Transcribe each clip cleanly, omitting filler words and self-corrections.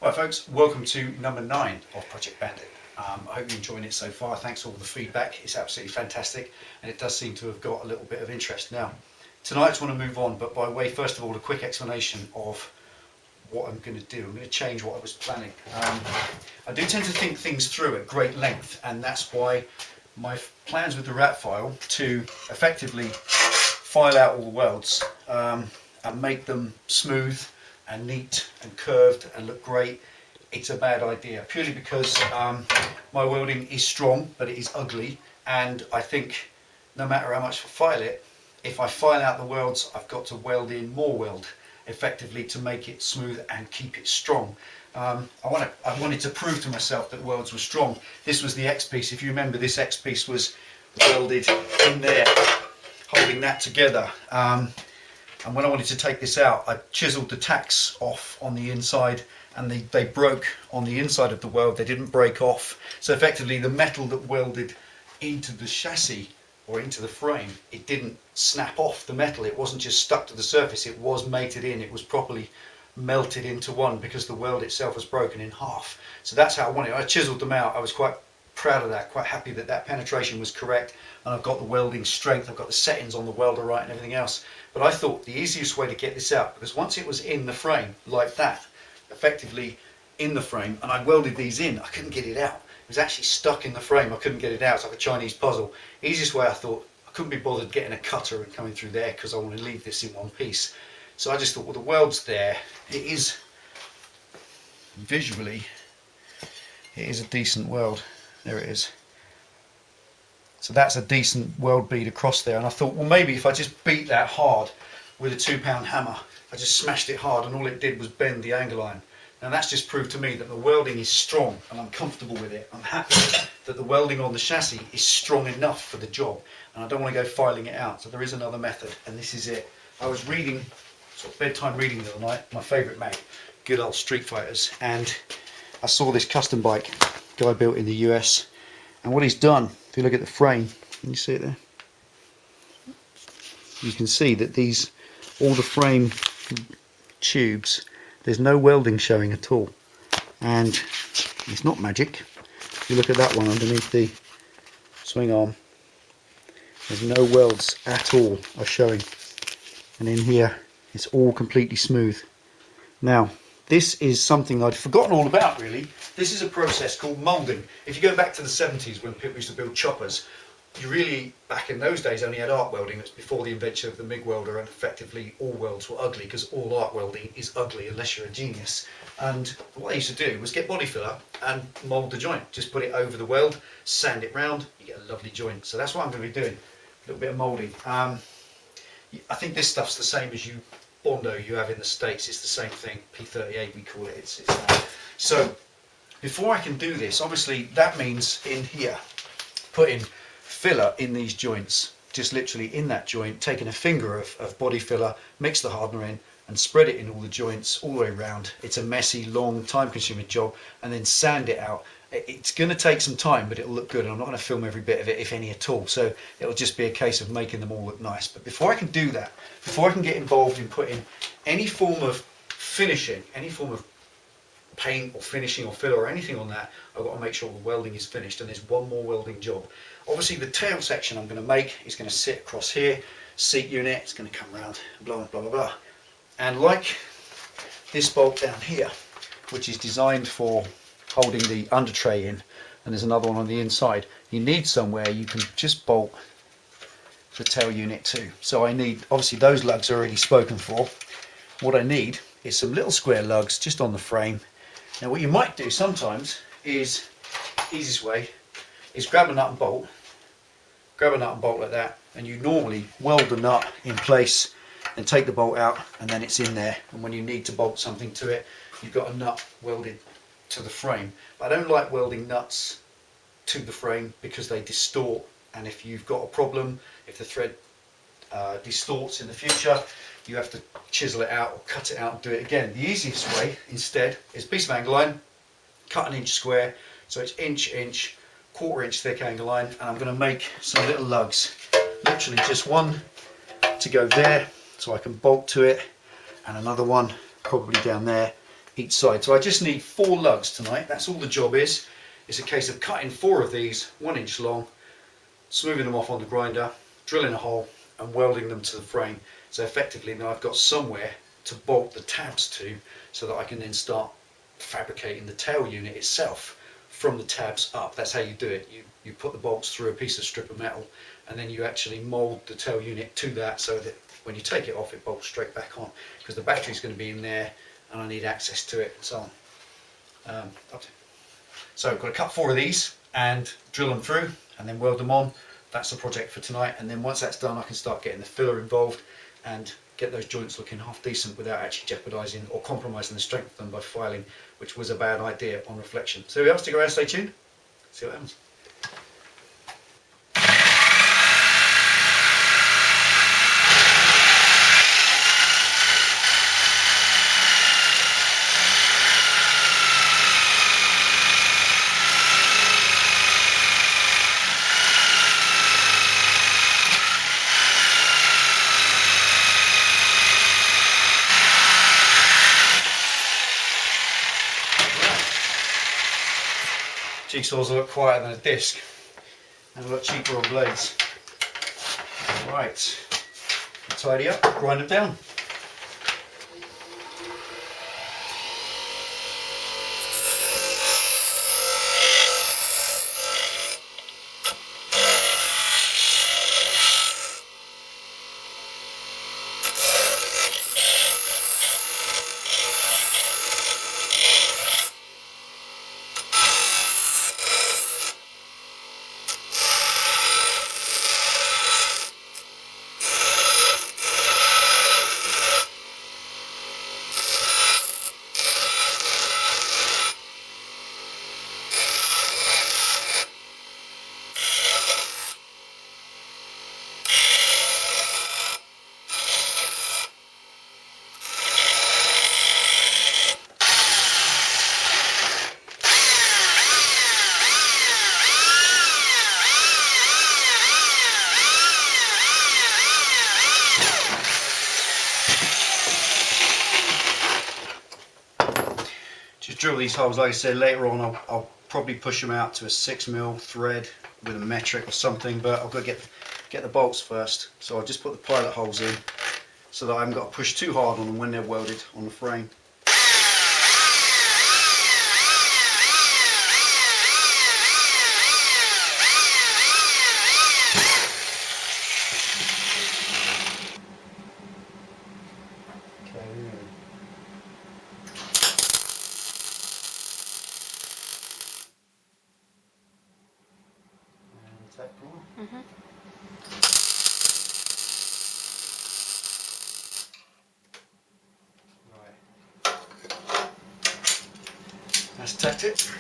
Right folks, welcome to number 9 of Project Bandit. I hope you're enjoying it so far. Thanks for all the feedback, it's absolutely fantastic and it does seem to have got a little bit of interest now. Tonight I just want to move on, but by way first of all a quick explanation of what I'm going to do. I'm going to change what I was planning. I do tend to think things through at great length, and that's why my plans with the rat file to effectively file out all the welds and make them smooth and neat and curved and look great. It's a bad idea purely because my welding is strong but it is ugly, and I think no matter how much I file it, if I file out the welds I've got to weld in more weld effectively to make it smooth and keep it strong. I wanted to prove to myself that welds were strong. This was the X piece. If you remember, this X piece was welded in there holding that together. And when I wanted to take this out, I chiseled the tacks off on the inside and they broke on the inside of the weld. They didn't break off. So effectively the metal that welded into the chassis or into the frame, it didn't snap off the metal. It wasn't just stuck to the surface, it was mated in, it was properly melted into one because the weld itself was broken in half. So that's how I wanted it. I chiseled them out. I was quite proud of that, quite happy that that penetration was correct, and I've got the welding strength, I've got the settings on the welder right and everything else. But I thought the easiest way to get this out, because once it was in the frame like that, effectively in the frame, and I welded these in, I couldn't get it out. It was actually stuck in the frame, I couldn't get it out. It's like a Chinese puzzle. Easiest way, I thought, I couldn't be bothered getting a cutter and coming through there because I want to leave this in one piece. So I just thought, well, the weld's there, it is visually, it is a decent weld. There it is. So that's a decent weld bead across there, and I thought, well, maybe if I just beat that hard with a 2-pound hammer, I just smashed it hard and all it did was bend the angle iron. And that's just proved to me that the welding is strong and I'm comfortable with it. I'm happy that the welding on the chassis is strong enough for the job, and I don't want to go filing it out. So there is another method, and this is it. I was reading, sort of bedtime reading the other night, my favourite mag, good old Street Fighters, and I saw this custom bike guy built in the US, and what he's done, if you look at the frame, can you see it there? You can see that these, all the frame tubes, there's no welding showing at all, and it's not magic. If you look at that one underneath the swing arm, there's no welds at all are showing, and in here it's all completely smooth. Now this is something I'd forgotten all about really. This is a process called moulding. If you go back to the 70s when people used to build choppers, you really, back in those days, only had arc welding. It's before the invention of the MIG welder, and effectively all welds were ugly because all arc welding is ugly unless you're a genius. And what they used to do was get body filler and mould the joint. Just put it over the weld, sand it round, you get a lovely joint. So that's what I'm going to be doing, a little bit of moulding. I think this stuff's the same as you Bondo you have in the States. It's the same thing, P38 we call it. It's that. So before I can do this, obviously that means in here, putting filler in these joints, just literally in that joint, taking a finger of body filler, mix the hardener in and spread it in all the joints all the way around. It's a messy, long, time consuming job, and then sand it out. It's going to take some time, but it'll look good, and I'm not going to film every bit of it, if any at all, so it'll just be a case of making them all look nice. But before I can do that, before I can get involved in putting any form of finishing, any form of paint or finishing or filler or anything on that, I've got to make sure the welding is finished, and there's one more welding job. Obviously the tail section I'm going to make is going to sit across here, seat unit, it's going to come around, blah blah blah blah. And like this bolt down here, which is designed for holding the under tray in, and there's another one on the inside, you need somewhere you can just bolt the tail unit to. So I need, obviously those lugs are already spoken for. What I need is some little square lugs just on the frame. Now what you might do sometimes is, easiest way, is grab a nut and bolt like that, and you normally weld the nut in place and take the bolt out, and then it's in there, and when you need to bolt something to it, you've got a nut welded to the frame. But I don't like welding nuts to the frame because they distort, and if you've got a problem, if the thread distorts in the future, you have to chisel it out or cut it out and do it again. The easiest way instead is a piece of angle iron, cut 1 inch square, so it's inch, 1/4 inch thick angle iron, and I'm going to make some little lugs, literally just one to go there so I can bolt to it, and another one probably down there each side. So I just need 4 lugs tonight. That's all the job is. It's a case of cutting 4 of these 1 inch long, smoothing them off on the grinder, drilling a hole and welding them to the frame. So effectively now I've got somewhere to bolt the tabs to, so that I can then start fabricating the tail unit itself from the tabs up. That's how you do it. You put the bolts through a piece of strip of metal, and then you actually mould the tail unit to that, so that when you take it off it bolts straight back on, because the battery's going to be in there and I need access to it and so on. So I've got to cut 4 of these and drill them through and then weld them on. That's the project for tonight, and then once that's done I can start getting the filler involved and get those joints looking half decent without actually jeopardising or compromising the strength of them by filing, which was a bad idea on reflection. So we are, stick around, stay tuned, see what happens. Jigsaws a lot quieter than a disc and a lot cheaper on blades. Right, tidy up, grind them down. Just drill these holes. Like I said, later on I'll probably push them out to a 6mm thread with a metric or something, but I've got to get the bolts first. So I'll just put the pilot holes in so that I haven't got to push too hard on them when they're welded on the frame. Mm-hmm. Right. That's tacked it.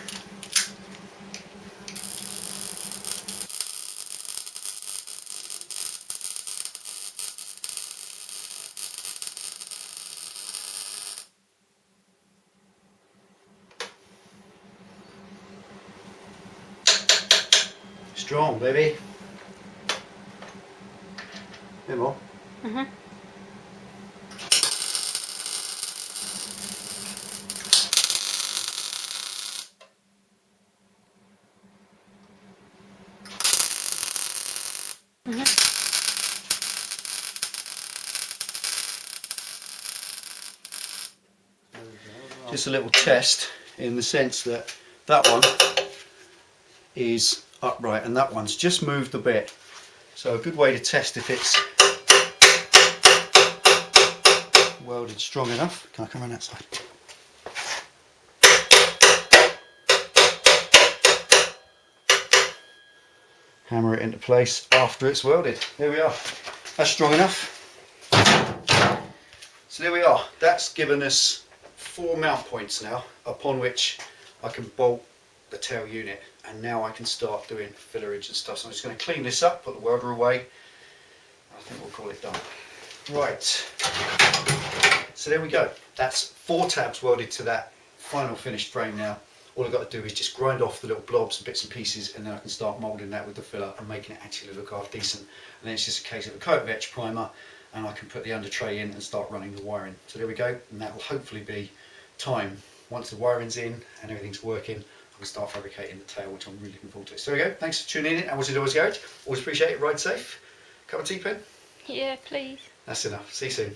Strong, baby. Bit more. Mm-hmm. Just a little test in the sense that that one is upright and that one's just moved a bit. So a good way to test if it's welded strong enough. Can I come around that side? Hammer it into place after it's welded. There we are. That's strong enough. So there we are. That's given us 4 mount points now upon which I can bolt the tail unit, and now I can start doing fillerage and stuff. So I'm just going to clean this up, put the welder away. I think we'll call it done. Right. So there we go. That's 4 tabs welded to that final finished frame now. All I've got to do is just grind off the little blobs and bits and pieces, and then I can start moulding that with the filler and making it actually look half decent. And then it's just a case of a coat of etch primer, and I can put the under tray in and start running the wiring. So there we go, and that will hopefully be time once the wiring's in and everything's working, I can start fabricating the tail, which I'm really looking forward to. So there we go. Thanks for tuning in and watching Delboy's Garage. Always appreciate it. Ride safe. Cup of tea, Pen? Yeah, please. That's enough. See you soon.